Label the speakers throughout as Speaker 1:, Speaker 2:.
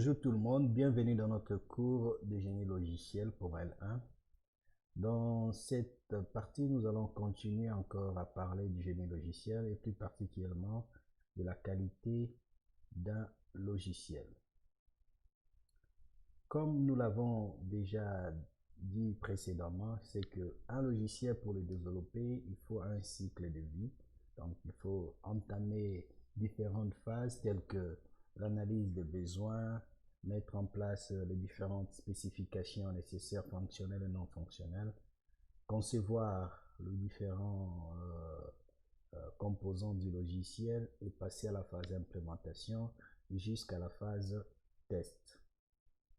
Speaker 1: Bonjour tout le monde, bienvenue dans notre cours de génie logiciel pour L1. Dans cette partie, nous allons continuer encore à parler du génie logiciel et plus particulièrement de la qualité d'un logiciel. Comme nous l'avons déjà dit précédemment, c'est qu'un logiciel, pour le développer, il faut un cycle de vie. Donc, il faut entamer différentes phases telles que l'analyse des besoins, mettre en place les différentes spécifications nécessaires fonctionnelles et non fonctionnelles, concevoir les différents composants du logiciel et passer à la phase d'implémentation jusqu'à la phase test.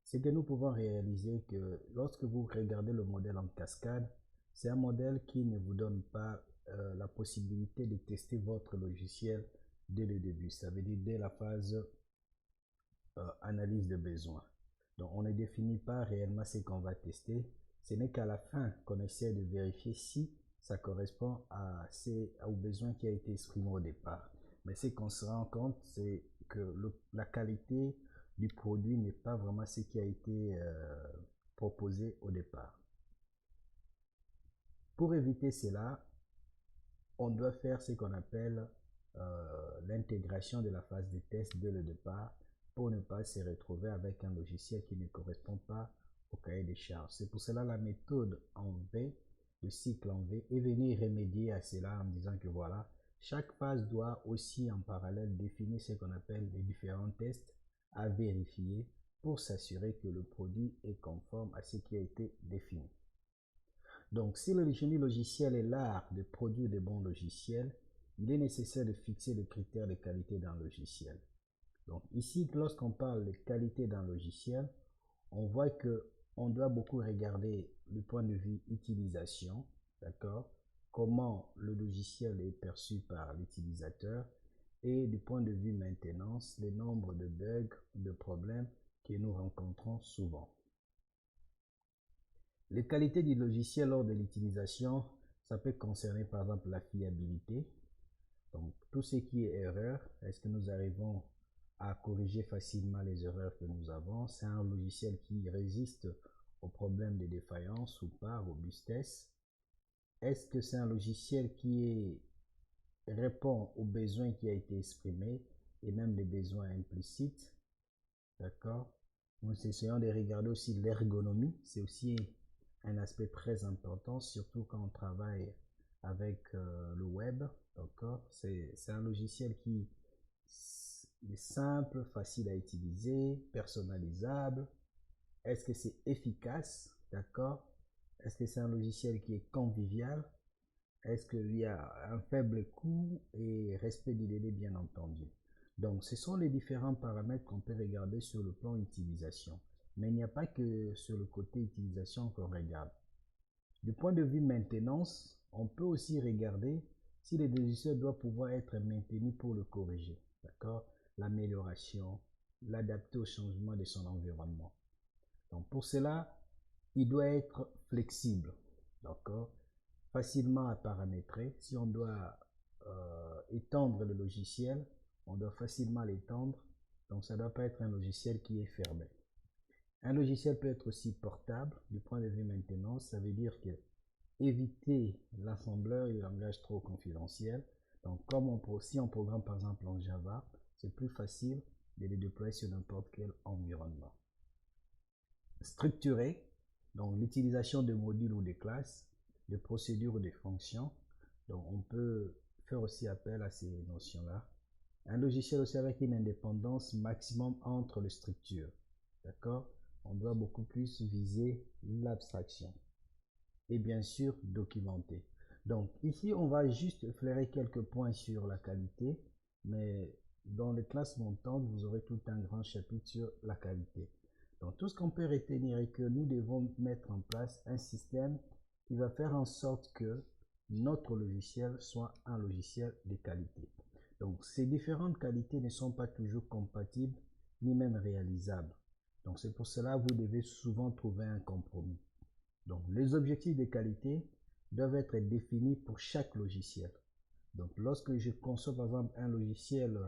Speaker 1: C'est que nous pouvons réaliser que lorsque vous regardez le modèle en cascade, c'est un modèle qui ne vous donne pas la possibilité de tester votre logiciel dès le début. Ça veut dire dès la phase analyse de besoins. Donc on ne définit pas réellement ce qu'on va tester. Ce n'est qu'à la fin qu'on essaie de vérifier si ça correspond aux besoins qui a été exprimé au départ. Mais ce qu'on se rend compte, c'est que la qualité du produit n'est pas vraiment ce qui a été proposé au départ. Pour éviter cela, on doit faire ce qu'on appelle l'intégration de la phase de test dès le départ pour ne pas se retrouver avec un logiciel qui ne correspond pas au cahier des charges. C'est pour cela la méthode en V, le cycle en V, est venue remédier à cela en disant que voilà, chaque phase doit aussi en parallèle définir ce qu'on appelle les différents tests à vérifier pour s'assurer que le produit est conforme à ce qui a été défini. Donc, si le génie logiciel est l'art de produire de bons logiciels, il est nécessaire de fixer les critères de qualité d'un logiciel. Donc ici, lorsqu'on parle de qualité d'un logiciel, on voit que on doit beaucoup regarder le point de vue utilisation, d'accord? Comment le logiciel est perçu par l'utilisateur et du point de vue maintenance, le nombre de bugs, de problèmes que nous rencontrons souvent. Les qualités du logiciel lors de l'utilisation, ça peut concerner par exemple la fiabilité. Donc tout ce qui est erreur, est-ce que nous arrivons à corriger facilement les erreurs que nous avons? C'est un logiciel qui résiste aux problèmes de défaillance ou pas, robustesse. Est-ce que c'est un logiciel qui répond aux besoins qui a été exprimé et même les besoins implicites? D'accord? Nous essayons de regarder aussi l'ergonomie. C'est aussi un aspect très important, surtout quand on travaille avec le web. D'accord? C'est un logiciel qui est simple, facile à utiliser, personnalisable. Est-ce que c'est efficace? D'accord? Est-ce que c'est un logiciel qui est convivial? Est-ce qu'il y a un faible coût et respect du délai, bien entendu? Donc, ce sont les différents paramètres qu'on peut regarder sur le plan utilisation. Mais il n'y a pas que sur le côté utilisation qu'on regarde. Du point de vue maintenance, on peut aussi regarder si le logiciel doit pouvoir être maintenu pour le corriger. D'accord? L'amélioration, l'adapter au changement de son environnement. Donc, pour cela, il doit être flexible. D'accord? Facilement à paramétrer. Si on doit étendre le logiciel, on doit facilement l'étendre. Donc ça ne doit pas être un logiciel qui est fermé. Un logiciel peut être aussi portable du point de vue maintenance. Ça veut dire que éviter l'assembleur et le langage trop confidentiel. Donc si on programme par exemple en Java, c'est plus facile de les déployer sur n'importe quel environnement. Structuré, donc l'utilisation de modules ou de classes, de procédures ou de fonctions. Donc on peut faire aussi appel à ces notions-là. Un logiciel aussi avec une indépendance maximum entre les structures. D'accord? On doit beaucoup plus viser l'abstraction. Et bien sûr, documenter. Donc ici, on va juste effleurer quelques points sur la qualité, mais dans les classes montantes, vous aurez tout un grand chapitre sur la qualité. Donc tout ce qu'on peut retenir est que nous devons mettre en place un système qui va faire en sorte que notre logiciel soit un logiciel de qualité. Donc ces différentes qualités ne sont pas toujours compatibles ni même réalisables. Donc c'est pour cela que vous devez souvent trouver un compromis. Donc les objectifs de qualité doivent être définis pour chaque logiciel. Donc lorsque je conçois par exemple un logiciel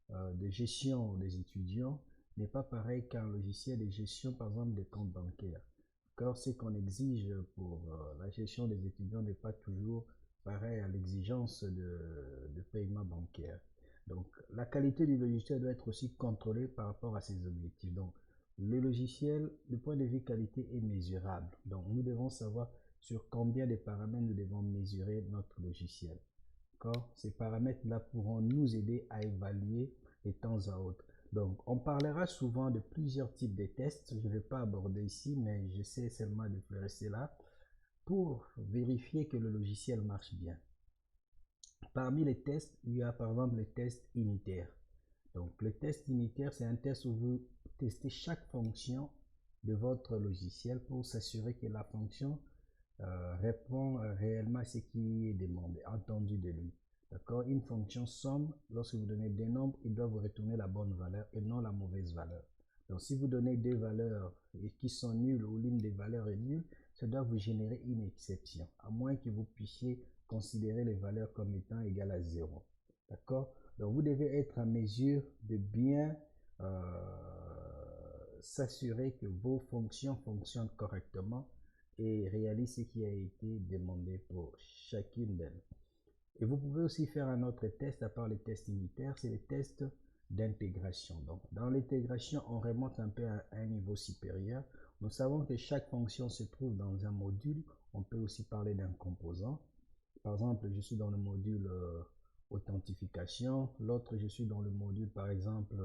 Speaker 1: de gestion des étudiants, n'est pas pareil qu'un logiciel de gestion, par exemple, des comptes bancaires. Car ce qu'on exige pour la gestion des étudiants n'est pas toujours pareil à l'exigence de paiement bancaire. Donc, la qualité du logiciel doit être aussi contrôlée par rapport à ses objectifs. Donc, le logiciel, du point de vue qualité, est mesurable. Donc, nous devons savoir sur combien de paramètres nous devons mesurer notre logiciel. Ces paramètres-là pourront nous aider à évaluer de temps à autre. Donc, on parlera souvent de plusieurs types de tests. Je ne vais pas aborder ici, mais j'essaie seulement de rester là pour vérifier que le logiciel marche bien. Parmi les tests, il y a par exemple les tests unitaires. Donc, le test unitaire, c'est un test où vous testez chaque fonction de votre logiciel pour s'assurer que la fonction répond réellement à ce qui est demandé, attendu de lui. D'accord? Une fonction somme, lorsque vous donnez des nombres, il doit vous retourner la bonne valeur et non la mauvaise valeur. Donc, si vous donnez deux valeurs qui sont nulles ou l'une des valeurs est nulle, ça doit vous générer une exception, à moins que vous puissiez considérer les valeurs comme étant égales à 0. D'accord? Donc, vous devez être en mesure de bien s'assurer que vos fonctions fonctionnent correctement et réalise ce qui a été demandé pour chacune d'elles. Et vous pouvez aussi faire un autre test à part les tests unitaires, c'est les tests d'intégration. Donc, dans l'intégration, on remonte un peu à un niveau supérieur. Nous savons que chaque fonction se trouve dans un module. On peut aussi parler d'un composant. Par exemple, je suis dans le module authentification. L'autre, je suis dans le module, par exemple,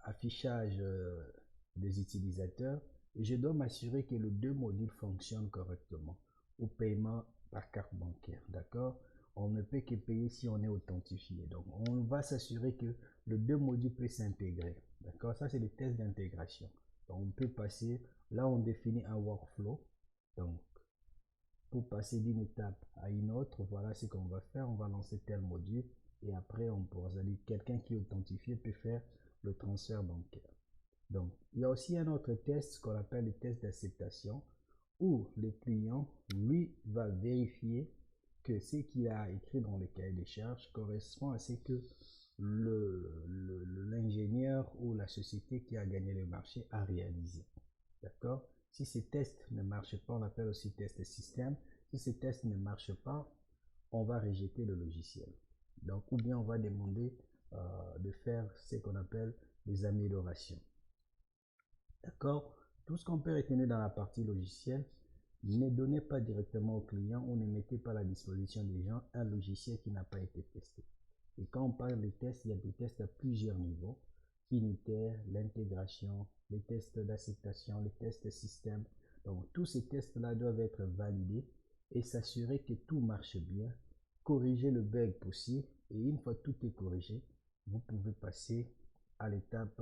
Speaker 1: affichage des utilisateurs. Et je dois m'assurer que les deux modules fonctionnent correctement au paiement par carte bancaire. D'accord? On ne peut que payer si on est authentifié. Donc, on va s'assurer que les deux modules peuvent s'intégrer. D'accord? Ça, c'est le test d'intégration. Donc, on peut passer, là, on définit un workflow. Donc, pour passer d'une étape à une autre, voilà ce qu'on va faire. On va lancer tel module et après, on pourra, c'est-à-dire quelqu'un qui est authentifié peut faire le transfert bancaire. Donc, il y a aussi un autre test qu'on appelle le test d'acceptation où le client, lui, va vérifier que ce qu'il a écrit dans le cahier des charges correspond à ce que l'ingénieur ou la société qui a gagné le marché a réalisé. D'accord? Si ces tests ne marchent pas, on appelle aussi test système. Si ces tests ne marchent pas, on va rejeter le logiciel. Donc, ou bien on va demander de faire ce qu'on appelle des améliorations. D'accord? Tout ce qu'on peut retenir dans la partie logicielle, ne donnez pas directement au client ou ne mettez pas à la disposition des gens un logiciel qui n'a pas été testé. Et quand on parle des tests, il y a des tests à plusieurs niveaux. Unitaire, l'intégration, les tests d'acceptation, les tests système. Donc tous ces tests-là doivent être validés et s'assurer que tout marche bien, corriger le bug possible et une fois tout est corrigé, vous pouvez passer à l'étape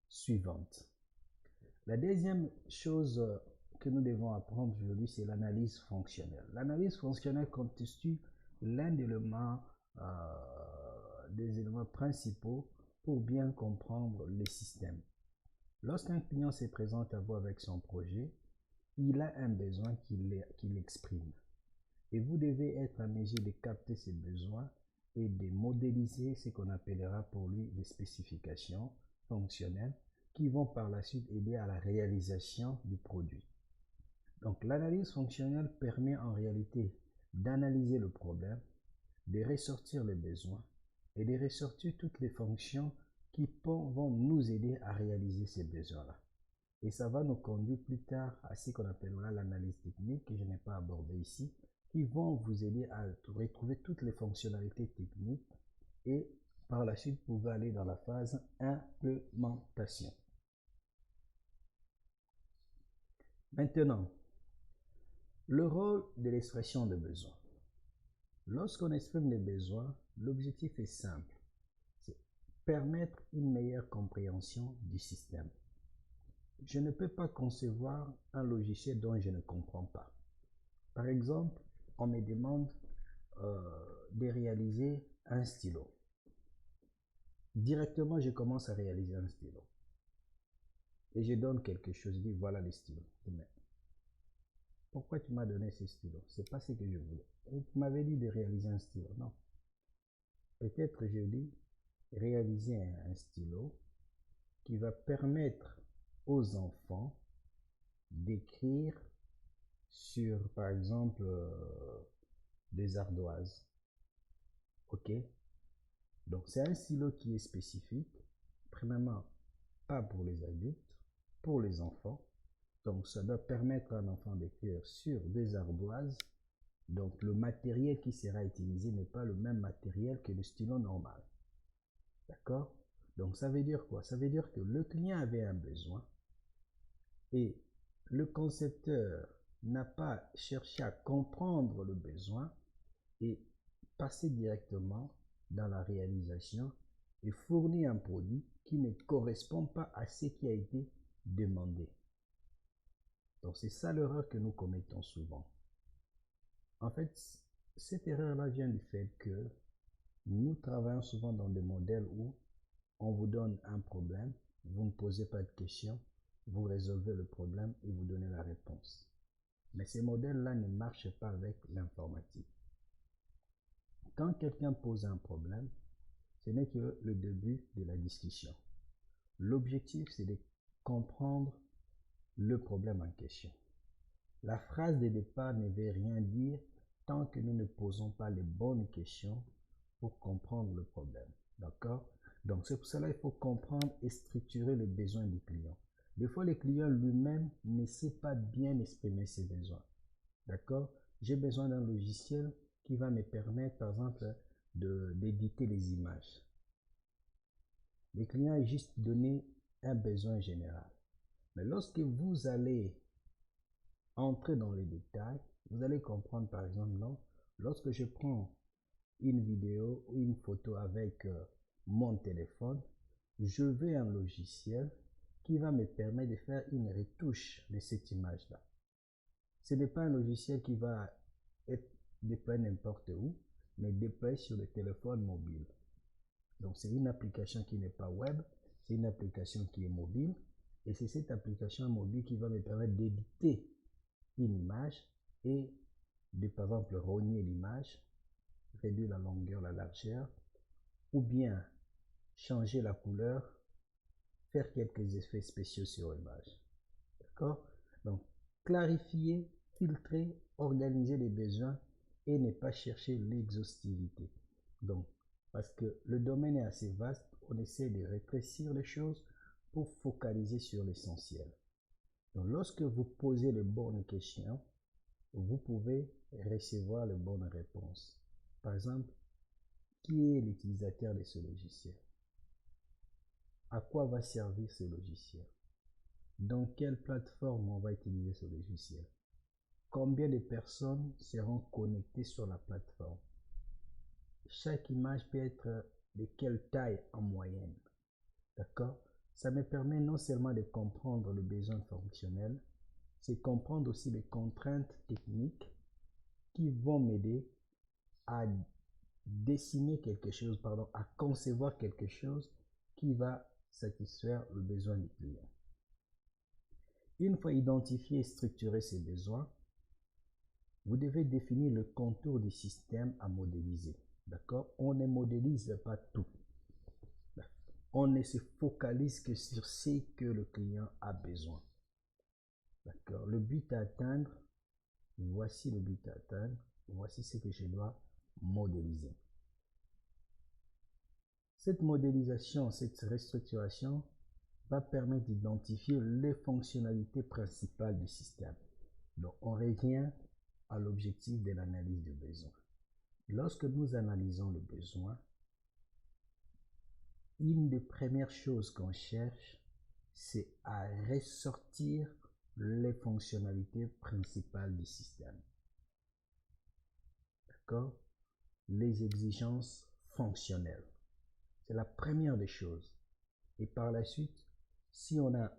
Speaker 1: suivante. La deuxième chose que nous devons apprendre aujourd'hui, c'est l'analyse fonctionnelle. L'analyse fonctionnelle constitue l'un des éléments principaux pour bien comprendre les systèmes. Lorsqu'un client se présente à vous avec son projet, il a un besoin qu'il exprime. Et vous devez être en mesure de capter ces besoins et de modéliser ce qu'on appellera pour lui des spécifications fonctionnelles qui vont par la suite aider à la réalisation du produit. Donc l'analyse fonctionnelle permet en réalité d'analyser le problème, de ressortir les besoins et de ressortir toutes les fonctions qui vont nous aider à réaliser ces besoins-là. Et ça va nous conduire plus tard à ce qu'on appellera l'analyse technique, que je n'ai pas abordé ici, qui vont vous aider à retrouver toutes les fonctionnalités techniques et par la suite, vous pouvez aller dans la phase implémentation. Maintenant, le rôle de l'expression de besoins. Lorsqu'on exprime des besoins, l'objectif est simple, c'est permettre une meilleure compréhension du système. Je ne peux pas concevoir un logiciel dont je ne comprends pas. Par exemple, on me demande de réaliser un stylo. Directement, je commence à réaliser un stylo. Et je donne quelque chose, je dis voilà le stylo. Mais pourquoi tu m'as donné ce stylo? C'est pas ce que je voulais. Et tu m'avais dit de réaliser un stylo. Non. Peut-être je dis réaliser un stylo qui va permettre aux enfants d'écrire sur, par exemple, des ardoises. OK? Donc, c'est un stylo qui est spécifique. Premièrement, pas pour les adultes, pour les enfants. Donc, ça doit permettre à un enfant d'écrire sur des ardoises. Donc, le matériel qui sera utilisé n'est pas le même matériel que le stylo normal. D'accord? Donc, ça veut dire quoi? Ça veut dire que le client avait un besoin et le concepteur n'a pas cherché à comprendre le besoin et passer directement dans la réalisation et fournir un produit qui ne correspond pas à ce qui a été demandé. Donc c'est ça l'erreur que nous commettons souvent. En fait, cette erreur-là vient du fait que nous travaillons souvent dans des modèles où on vous donne un problème, vous ne posez pas de questions, vous résolvez le problème et vous donnez la réponse. Mais ces modèles-là ne marchent pas avec l'informatique. Quand quelqu'un pose un problème, ce n'est que le début de la discussion. L'objectif, c'est de comprendre le problème en question. La phrase de départ ne veut rien dire tant que nous ne posons pas les bonnes questions pour comprendre le problème. D'accord? Donc, c'est pour cela qu'il faut comprendre et structurer le besoin du client. Des fois, le client lui-même ne sait pas bien exprimer ses besoins. D'accord? J'ai besoin d'un logiciel qui va me permettre, par exemple, d'éditer les images. Le client a juste donné un besoin général. Mais lorsque vous allez entrer dans les détails, vous allez comprendre, par exemple, non, lorsque je prends une vidéo ou une photo avec mon téléphone, je veux un logiciel qui va me permettre de faire une retouche de cette image-là. Ce n'est pas un logiciel qui va être déployé n'importe où, mais déployé sur le téléphone mobile. Donc c'est une application qui n'est pas web, c'est une application qui est mobile, et c'est cette application mobile qui va me permettre d'éditer une image et de, par exemple, rogner l'image, réduire la longueur, la largeur, ou bien changer la couleur, faire quelques effets spéciaux sur l'image. D'accord? Donc, clarifier, filtrer, organiser les besoins et ne pas chercher l'exhaustivité. Donc, parce que le domaine est assez vaste, on essaie de rétrécir les choses pour focaliser sur l'essentiel. Donc, lorsque vous posez les bonnes questions, vous pouvez recevoir les bonnes réponses. Par exemple, qui est l'utilisateur de ce logiciel? À quoi va servir ce logiciel? Dans quelle plateforme on va utiliser ce logiciel? Combien de personnes seront connectées sur la plateforme? Chaque image peut être de quelle taille en moyenne? D'accord? Ça me permet non seulement de comprendre le besoin fonctionnel, c'est comprendre aussi les contraintes techniques qui vont m'aider à dessiner quelque chose, pardon, à concevoir quelque chose qui va satisfaire le besoin du client. Une fois identifié et structuré ces besoins, vous devez définir le contour du système à modéliser. D'accord? On ne modélise pas tout. On ne se focalise que sur ce que le client a besoin. D'accord? Le but à atteindre, voici le but à atteindre, voici ce que je dois modéliser. Cette modélisation, cette restructuration va permettre d'identifier les fonctionnalités principales du système. Donc, on revient à l'objectif de l'analyse du besoin. Lorsque nous analysons le besoin, une des premières choses qu'on cherche, c'est à ressortir les fonctionnalités principales du système. D'accord? Les exigences fonctionnelles. C'est la première des choses. Et par la suite, si on a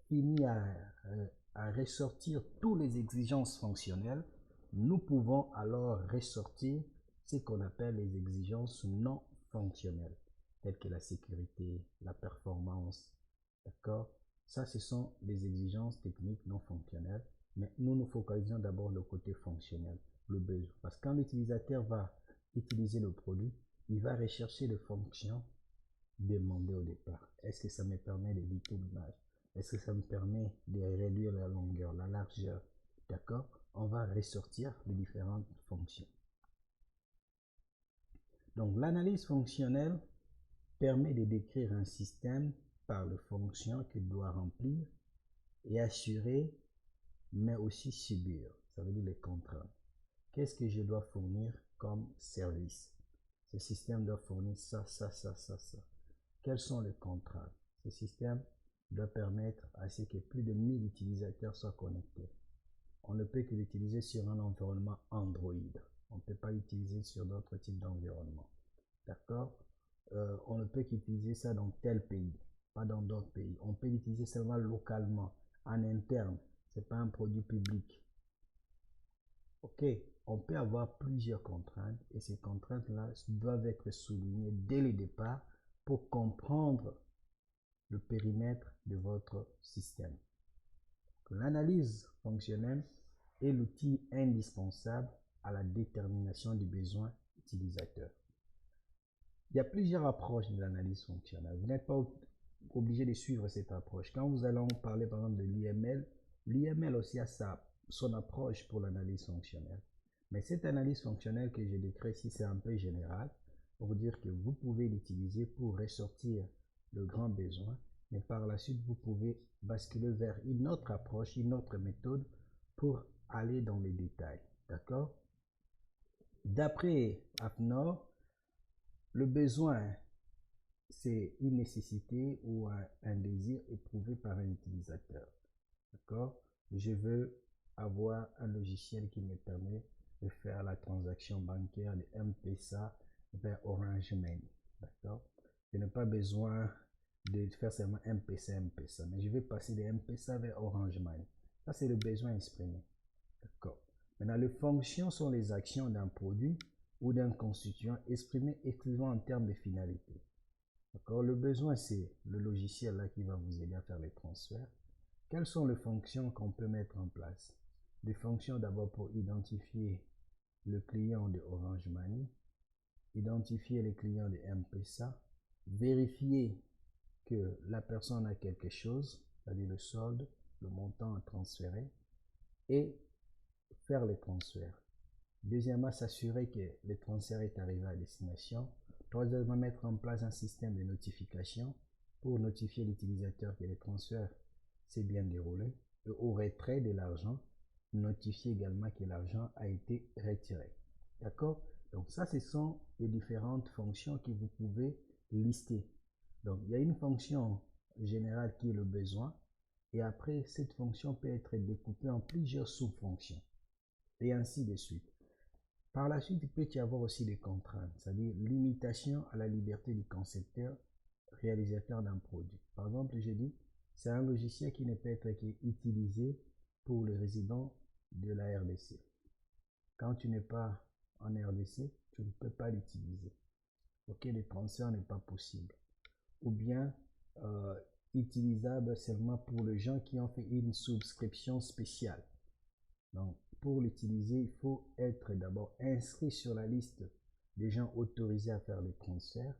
Speaker 1: fini à ressortir toutes les exigences fonctionnelles, nous pouvons alors ressortir ce qu'on appelle les exigences non fonctionnelles, telles que la sécurité, la performance. D'accord? Ça, ce sont les exigences techniques non fonctionnelles, mais nous nous focalisons d'abord le côté fonctionnel, le besoin. Parce que quand l'utilisateur va utiliser le produit, il va rechercher les fonctions demandé au départ? Est-ce que ça me permet d'éviter l'image? Est-ce que ça me permet de réduire la longueur, la largeur? D'accord? On va ressortir les différentes fonctions. Donc, l'analyse fonctionnelle permet de décrire un système par les fonctions qu'il doit remplir et assurer, mais aussi subir. Ça veut dire les contraintes. Qu'est-ce que je dois fournir comme service? Ce système doit fournir ça, ça, ça, ça, ça. Quelles sont les contraintes? Ce système doit permettre à ce que plus de 1000 utilisateurs soient connectés. On ne peut que l'utiliser sur un environnement Android. On ne peut pas l'utiliser sur d'autres types d'environnements. D'accord? On ne peut qu'utiliser ça dans tel pays, pas dans d'autres pays. On peut l'utiliser seulement localement, en interne. Ce n'est pas un produit public. Ok, on peut avoir plusieurs contraintes et ces contraintes-là doivent être soulignées dès le départ pour comprendre le périmètre de votre système. L'analyse fonctionnelle est l'outil indispensable à la détermination des besoins utilisateurs. Il y a plusieurs approches de l'analyse fonctionnelle. Vous n'êtes pas obligé de suivre cette approche. Quand vous allons parler par exemple de l'UML, l'UML aussi a son approche pour l'analyse fonctionnelle. Mais cette analyse fonctionnelle que j'ai décrite ici, c'est un peu général pour vous dire que vous pouvez l'utiliser pour ressortir le grand besoin, mais par la suite, vous pouvez basculer vers une autre approche, une autre méthode pour aller dans les détails. D'accord? D'après AppNord, le besoin, c'est une nécessité ou un désir éprouvé par un utilisateur. D'accord? Je veux avoir un logiciel qui me permet de faire la transaction bancaire de M-Pesa vers Orange Money. D'accord? Je n'ai pas besoin de faire seulement M-Pesa, mais je vais passer de M-Pesa vers Orange Money. Ça, c'est le besoin exprimé. D'accord? Maintenant, les fonctions sont les actions d'un produit ou d'un constituant exprimé exclusivement en termes de finalité. D'accord? Le besoin, c'est le logiciel là qui va vous aider à faire les transferts. Quelles sont les fonctions qu'on peut mettre en place? Des fonctions d'abord pour identifier le client de Orange Money, identifier les clients de M-Pesa, vérifier que la personne a quelque chose, c'est-à-dire le solde, le montant à transférer, et faire les transferts. Deuxièmement, s'assurer que le transfert est arrivé à destination. Troisièmement, mettre en place un système de notification pour notifier l'utilisateur que le transfert s'est bien déroulé. Et au retrait de l'argent, notifier également que l'argent a été retiré. D'accord? Donc ça, ce sont les différentes fonctions que vous pouvez lister. Donc il y a une fonction générale qui est le besoin. Et après, cette fonction peut être découpée en plusieurs sous-fonctions. Et ainsi de suite. Par la suite, il peut y avoir aussi des contraintes, c'est-à-dire limitation à la liberté du concepteur, réalisateur d'un produit. Par exemple, j'ai dit, c'est un logiciel qui ne peut être utilisé pour les résidents de la RDC. Quand tu n'es pas en RDC, tu ne peux pas l'utiliser. Ok, le transfert n'est pas possible. Ou bien, utilisable seulement pour les gens qui ont fait une souscription spéciale. Donc, pour l'utiliser, il faut être d'abord inscrit sur la liste des gens autorisés à faire les transferts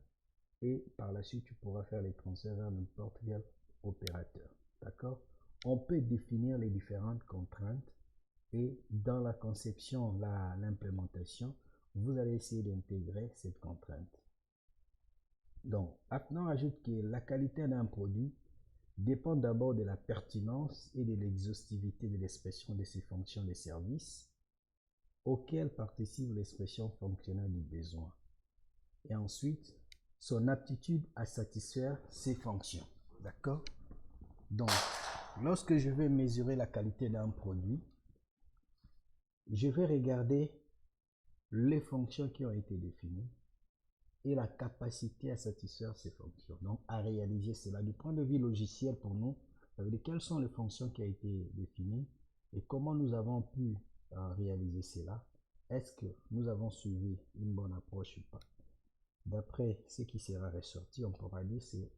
Speaker 1: et par la suite, tu pourras faire les transferts vers n'importe quel opérateur. D'accord? On peut définir les différentes contraintes et dans la conception, l'implémentation, vous allez essayer d'intégrer cette contrainte. Donc, maintenant, ajoute que la qualité d'un produit dépend d'abord de la pertinence et de l'exhaustivité de l'expression de ses fonctions de service auxquelles participe l'expression fonctionnelle du besoin. Et ensuite, son aptitude à satisfaire ses fonctions. D'accord? Donc, lorsque je vais mesurer la qualité d'un produit, je vais regarder les fonctions qui ont été définies et la capacité à satisfaire ces fonctions. Donc, à réaliser cela. Du point de vue logiciel pour nous, ça veut dire quelles sont les fonctions qui ont été définies et comment nous avons pu réaliser cela. Est-ce que nous avons suivi une bonne approche ou pas? D'après ce qui sera ressorti, on pourra dire c'est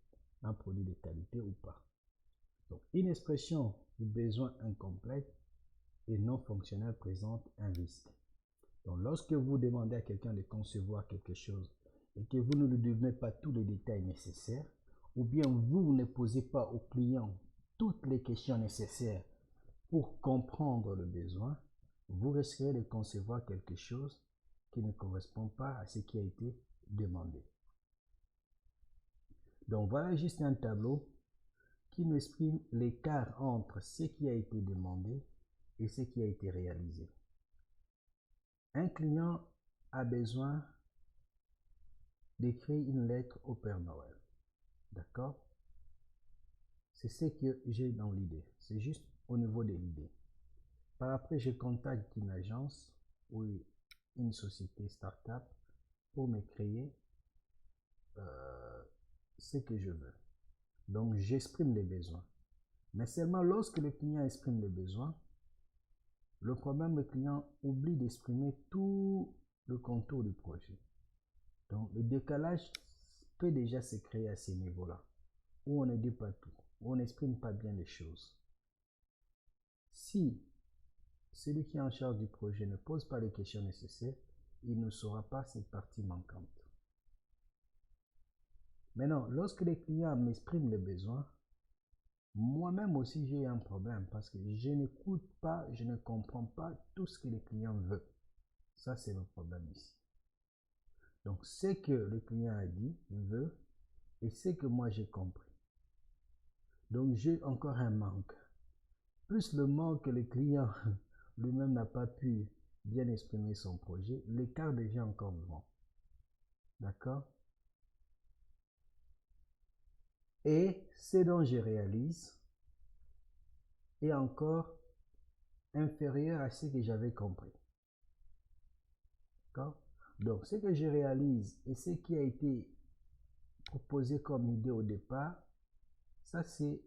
Speaker 1: un produit de qualité ou pas. Donc, une expression du besoin incomplète et non fonctionnelle présente un risque. Donc, lorsque vous demandez à quelqu'un de concevoir quelque chose et que vous ne lui donnez pas tous les détails nécessaires, ou bien vous ne posez pas au client toutes les questions nécessaires pour comprendre le besoin, vous risquerez de concevoir quelque chose qui ne correspond pas à ce qui a été demandé. Donc voilà juste un tableau qui nous exprime l'écart entre ce qui a été demandé et ce qui a été réalisé. Un client a besoin d'écrire une lettre au Père Noël. D'accord? C'est ce que j'ai dans l'idée. C'est juste au niveau de l'idée. Par après, je contacte une agence ou une société start-up pour me créer ce que je veux. Donc, j'exprime les besoins. Mais seulement lorsque le client exprime les besoins, le problème, le client oublie d'exprimer tout le contour du projet. Donc, le décalage peut déjà se créer à ce niveau-là, où on ne dit pas tout, où on n'exprime pas bien les choses. Si celui qui est en charge du projet ne pose pas les questions nécessaires, il ne saura pas cette partie manquante. Maintenant, lorsque les clients m'expriment les besoins, moi-même aussi j'ai un problème parce que je n'écoute pas, je ne comprends pas tout ce que le client veut. Ça, c'est le problème ici. Donc, ce que le client a dit, veut, et ce que moi j'ai compris. Donc, j'ai encore un manque. Plus le manque que le client lui-même n'a pas pu bien exprimer son projet, l'écart devient encore grand. D'accord? Et ce dont je réalise est encore inférieur à ce que j'avais compris. D'accord? Donc, ce que je réalise et ce qui a été proposé comme idée au départ, ça c'est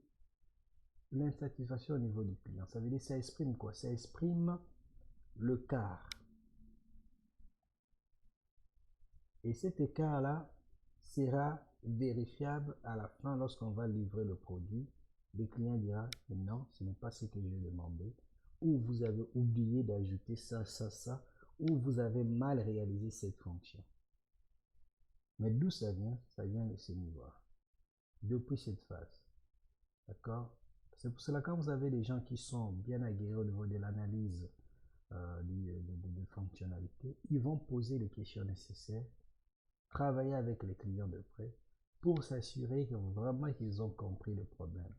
Speaker 1: l'insatisfaction au niveau du client. Ça veut dire, ça exprime quoi? Ça exprime le quart. Et cet écart-là sera vérifiable à la fin lorsqu'on va livrer le produit. Le client dira non, ce n'est pas ce que j'ai demandé, ou vous avez oublié d'ajouter ça, ou vous avez mal réalisé cette fonction. Mais d'où ça vient? Ça vient de ce niveau-là, depuis cette phase. D'accord? C'est pour cela que quand vous avez des gens qui sont bien aguerris au niveau de l'analyse de fonctionnalités, ils vont poser les questions nécessaires, travailler avec les clients de près pour s'assurer que vraiment qu'ils ont compris le problème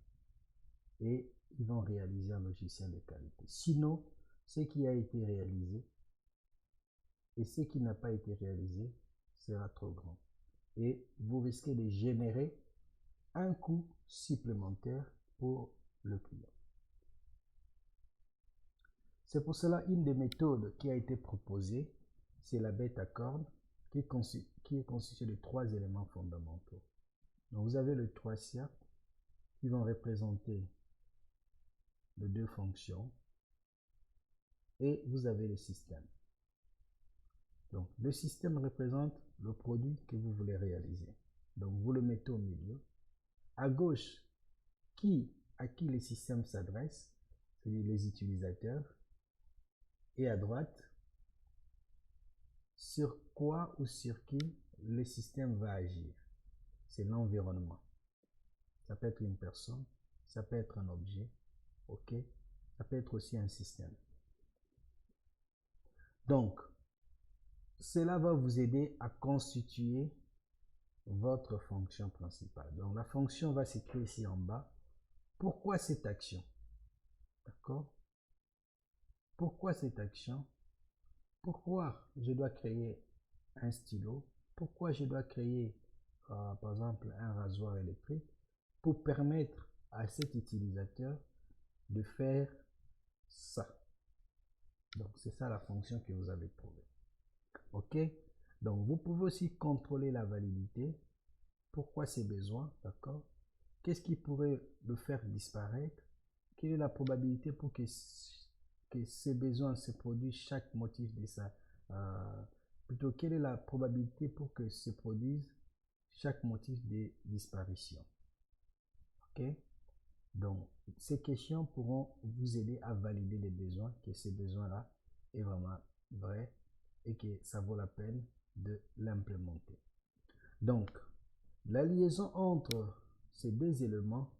Speaker 1: et ils vont réaliser un logiciel de qualité. Sinon, ce qui a été réalisé et ce qui n'a pas été réalisé sera trop grand et vous risquez de générer un coût supplémentaire pour le client. C'est pour cela une des méthodes qui a été proposée, c'est la bêta corne qui est constituée de 3 éléments fondamentaux. Donc vous avez les 3 cercles qui vont représenter les 2 fonctions et vous avez le système. Donc le système représente le produit que vous voulez réaliser. Donc vous le mettez au milieu. À gauche, à qui le système s'adresse, c'est-à-dire les utilisateurs. Et à droite, sur quoi ou sur qui le système va agir. C'est l'environnement. Ça peut être une personne, ça peut être un objet, ok? Ça peut être aussi un système. Donc, cela va vous aider à constituer votre fonction principale. Donc, la fonction va s'écrire ici en bas. Pourquoi cette action? D'accord? Pourquoi cette action? Pourquoi je dois créer un stylo? Pourquoi je dois créer, par exemple, un rasoir électrique pour permettre à cet utilisateur de faire ça? Donc, c'est ça la fonction que vous avez trouvée. OK? Donc, vous pouvez aussi contrôler la validité. Pourquoi ces besoins? D'accord? Qu'est-ce qui pourrait le faire disparaître? Quelle est la probabilité pour que ces besoins se produisent chaque motif de ça? Plutôt, quelle est la probabilité pour que se produise chaque motif de disparition? OK? Donc, ces questions pourront vous aider à valider les besoins, que ces besoins-là est vraiment vrai et que ça vaut la peine de l'implémenter. Donc, la liaison entre ces deux éléments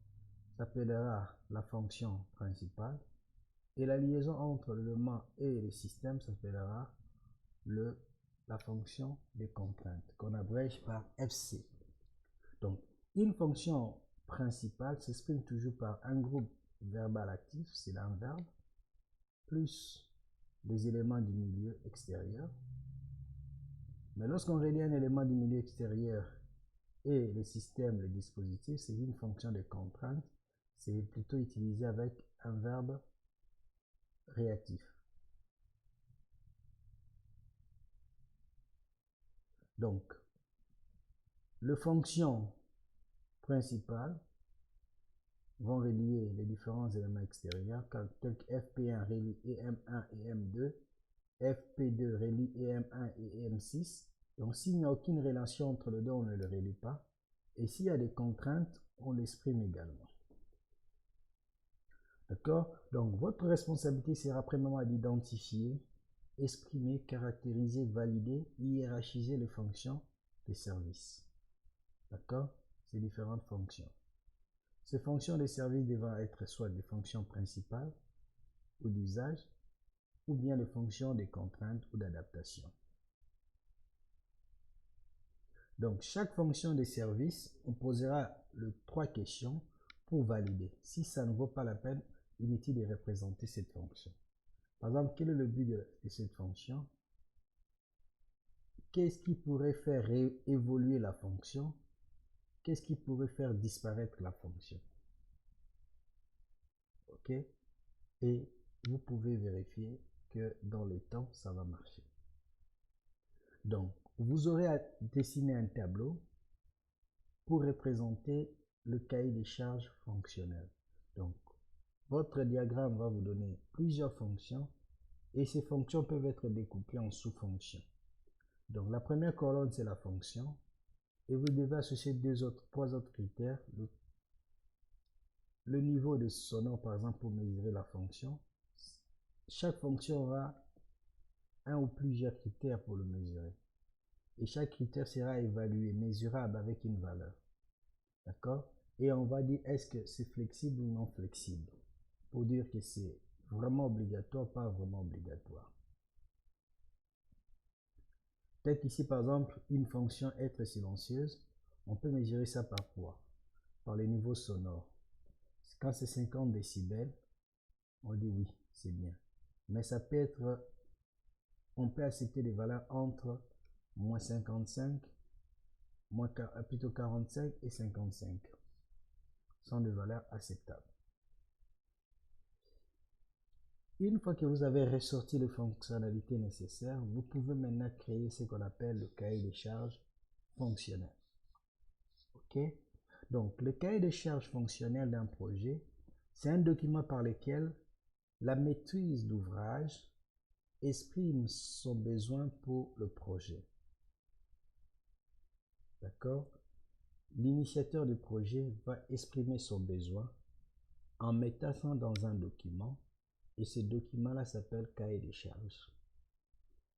Speaker 1: s'appellera la fonction principale et la liaison entre l'élément et le système s'appellera la fonction de contrainte qu'on abrège par FC. Donc, une fonction principale s'exprime toujours par un groupe verbal actif, c'est un verbe, plus les éléments du milieu extérieur. Mais lorsqu'on relie un élément du milieu extérieur et le système, le dispositif, c'est une fonction de contrainte. C'est plutôt utilisé avec un verbe réactif. Donc, les fonctions principales vont relier les différents éléments extérieurs, tels que FP1 relie EM1 et M2, FP2 relie EM1 et EM6. Donc, s'il n'y a aucune relation entre les deux, on ne le relie pas. Et s'il y a des contraintes, on l'exprime également. D'accord? Donc, votre responsabilité sera premièrement d'identifier, exprimer, caractériser, valider, hiérarchiser les fonctions des services. D'accord? Ces différentes fonctions. Ces fonctions des services devront être soit des fonctions principales ou d'usage, ou bien des fonctions de contrainte ou d'adaptation. Donc, chaque fonction de service, on posera les 3 questions pour valider. Si ça ne vaut pas la peine, inutile de représenter cette fonction. Par exemple, quel est le but de cette fonction? Qu'est-ce qui pourrait faire évoluer la fonction? Qu'est-ce qui pourrait faire disparaître la fonction? OK? Et vous pouvez vérifier que dans le temps, ça va marcher. Donc, vous aurez à dessiner un tableau pour représenter le cahier des charges fonctionnel. Donc, votre diagramme va vous donner plusieurs fonctions et ces fonctions peuvent être découpées en sous-fonctions. Donc, la première colonne, c'est la fonction et vous devez associer 3 autres critères. Le niveau de sonore, par exemple, pour mesurer la fonction. Chaque fonction aura un ou plusieurs critères pour le mesurer. Et chaque critère sera évalué, mesurable avec une valeur. D'accord? Et on va dire est-ce que c'est flexible ou non flexible. Pour dire que c'est vraiment obligatoire, pas vraiment obligatoire. Tel qu'ici, par exemple, une fonction être silencieuse, on peut mesurer ça par quoi? Par les niveaux sonores. Quand c'est 50 décibels, on dit oui, c'est bien. Mais ça peut être, on peut accepter des valeurs entre moins 55, plutôt 45 et 55. Ce sont des valeurs acceptables. Une fois que vous avez ressorti les fonctionnalités nécessaires, vous pouvez maintenant créer ce qu'on appelle le cahier des charges fonctionnel. OK? Donc, le cahier des charges fonctionnel d'un projet, c'est un document par lequel la maîtrise d'ouvrage exprime son besoin pour le projet. D'accord? L'initiateur du projet va exprimer son besoin en mettant ça dans un document et ce document-là s'appelle cahier des charges.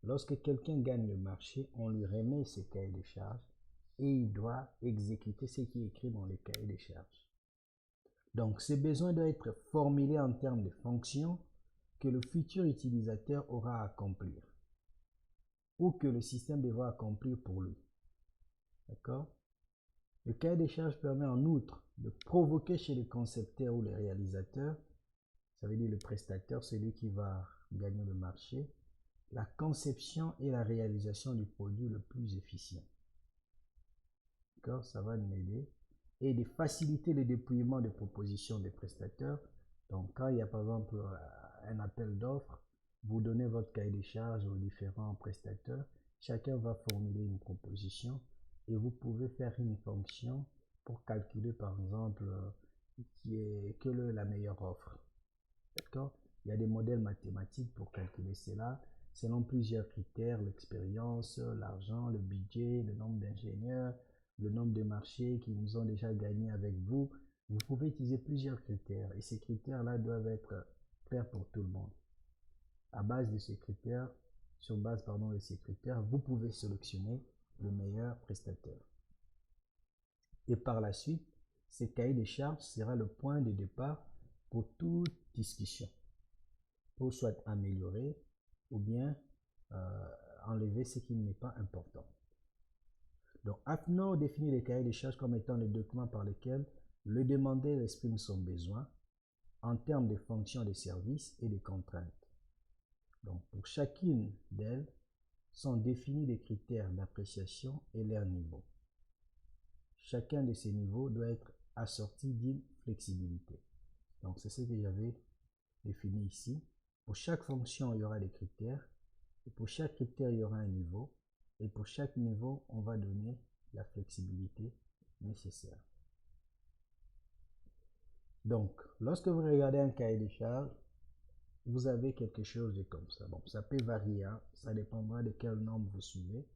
Speaker 1: Lorsque quelqu'un gagne le marché, on lui remet ce cahier des charges et il doit exécuter ce qui est écrit dans le cahier des charges. Donc, ce besoin doit être formulé en termes de fonctions que le futur utilisateur aura à accomplir ou que le système devra accomplir pour lui. D'accord? Le cahier des charges permet en outre de provoquer chez les concepteurs ou les réalisateurs, ça veut dire le prestataire, celui qui va gagner le marché, la conception et la réalisation du produit le plus efficient. D'accord? Ça va nous aider. Et de faciliter le déploiement des propositions des prestataires. Donc, quand il y a par exemple un appel d'offres, vous donnez votre cahier des charges aux différents prestataires. Chacun va formuler une proposition et vous pouvez faire une fonction pour calculer par exemple quelle est la meilleure offre. D'accord? Il y a des modèles mathématiques pour calculer cela selon plusieurs critères, l'expérience, l'argent, le budget, le nombre d'ingénieurs, le nombre de marchés qui nous ont déjà gagnés avec vous. Vous pouvez utiliser plusieurs critères et ces critères-là doivent être clairs pour tout le monde. À base de ces critères, sur base de ces critères, vous pouvez sélectionner le meilleur prestataire. Et par la suite, ce cahier de charges sera le point de départ pour toute discussion, pour soit améliorer ou bien enlever ce qui n'est pas important. Donc, AFNOR définit les cahiers de charges comme étant les documents par lesquels le demandeur exprime son besoin en termes de fonctions de service et de contraintes. Donc, pour chacune d'elles, sont définis des critères d'appréciation et leur niveau. Chacun de ces niveaux doit être assorti d'une flexibilité. Donc, c'est ce que j'avais défini ici. Pour chaque fonction, il y aura des critères. Et pour chaque critère, il y aura un niveau. Et pour chaque niveau, on va donner la flexibilité nécessaire. Donc, lorsque vous regardez un cahier de charges, vous avez quelque chose de comme ça. Bon, ça peut varier, hein? Ça dépendra de quel nombre vous suivez.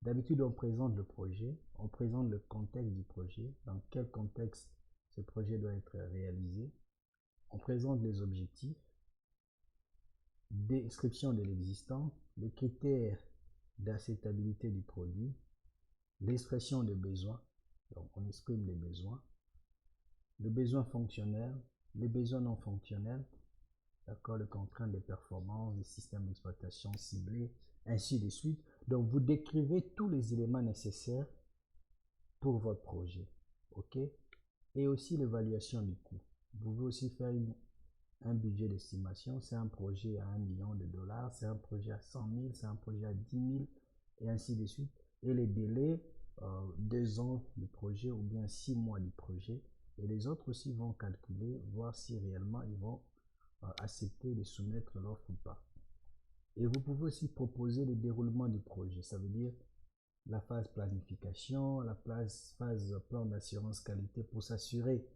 Speaker 1: D'habitude, on présente le projet, on présente le contexte du projet, dans quel contexte ce projet doit être réalisé. On présente les objectifs, description de l'existant, les critères d'acceptabilité du produit, l'expression des besoins, donc on exprime les besoins, le besoin fonctionnel, les besoins non fonctionnels, d'accord, les contraintes de performance, les systèmes d'exploitation ciblés, ainsi de suite. Donc vous décrivez tous les éléments nécessaires pour votre projet, ok, et aussi l'évaluation du coût. Vous pouvez aussi faire un budget d'estimation, c'est un projet à 1 million de dollars, c'est un projet à 100 000, c'est un projet à 10 000, et ainsi de suite. Et les délais, 2 ans du projet ou bien 6 mois du projet. Et les autres aussi vont calculer, voir si réellement ils vont accepter de soumettre l'offre ou pas. Et vous pouvez aussi proposer le déroulement du projet. Ça veut dire la phase planification, la phase plan d'assurance qualité pour s'assurer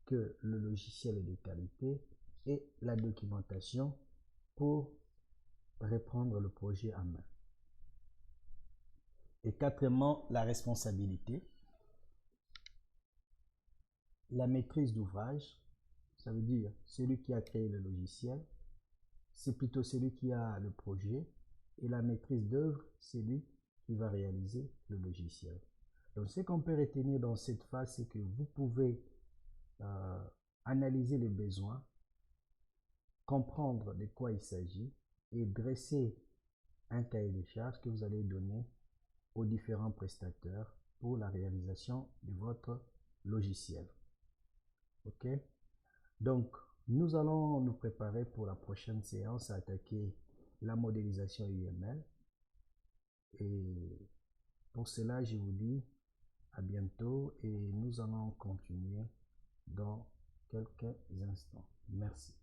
Speaker 1: que le logiciel est de qualité et la documentation pour reprendre le projet en main. Et quatrièmement, la responsabilité. La maîtrise d'ouvrage, ça veut dire celui qui a créé le logiciel, c'est plutôt celui qui a le projet, et la maîtrise d'œuvre, c'est lui qui va réaliser le logiciel. Donc ce qu'on peut retenir dans cette phase, c'est que vous pouvez analyser les besoins, comprendre de quoi il s'agit et dresser un cahier de charges que vous allez donner aux différents prestataires pour la réalisation de votre logiciel. Ok? Donc, nous allons nous préparer pour la prochaine séance à attaquer la modélisation UML. Et pour cela, je vous dis à bientôt et nous allons continuer dans quelques instants. Merci.